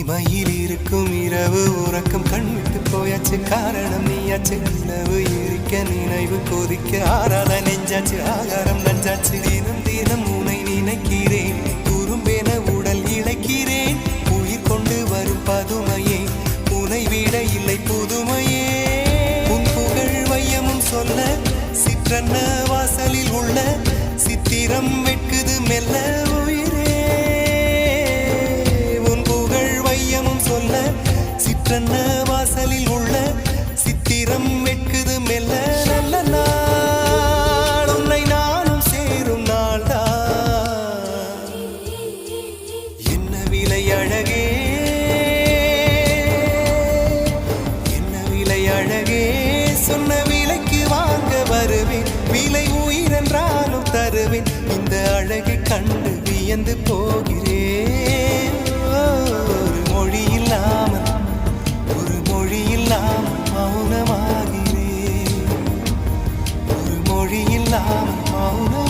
இமையில் இருக்கும் இரவு உறக்கம் கண்விட்டு போயாச்சு காரணம் நீயாச்சு நிலவு எரிக்க நினைவு கொதிக்க ஆறாத நெஞ்சாச்சு ஆகாரம் நஞ்சாச்சு தினம் தினம் உனை நினைக்கிறேன் குறும்பென உடல் இழைக்கிறேன் உயிர் கொண்டு வரும் பதுமையே உனை விட இல்லை புதுமையே உன் புகழ் வையமும் சொல்ல சிற்றன்ன வாசலில் உள்ள சித்திரம் வெட்குது மெல்ல உயிரே உன் புகழ் வையமும் சொல்ல சிற்றன்ன வாசலில் உள்ள சித்திரம் வெட்குது மெல்ல நல்ல நாள் உன்னை நானும் சேரும் நாள்தான் என்ன விலை அழகே என்ன விலை அழகே சொன்ன விலைக்கு வாங்க வருவேன் விலை உயிரென்றாலும் தருவேன் இந்த அழகை கண்டு வியந்து போகிறேன் ஒரு மொழி இல்லாமல் மௌனமாகிறேன் ஒரு மொழி இல்லாமல் மௌன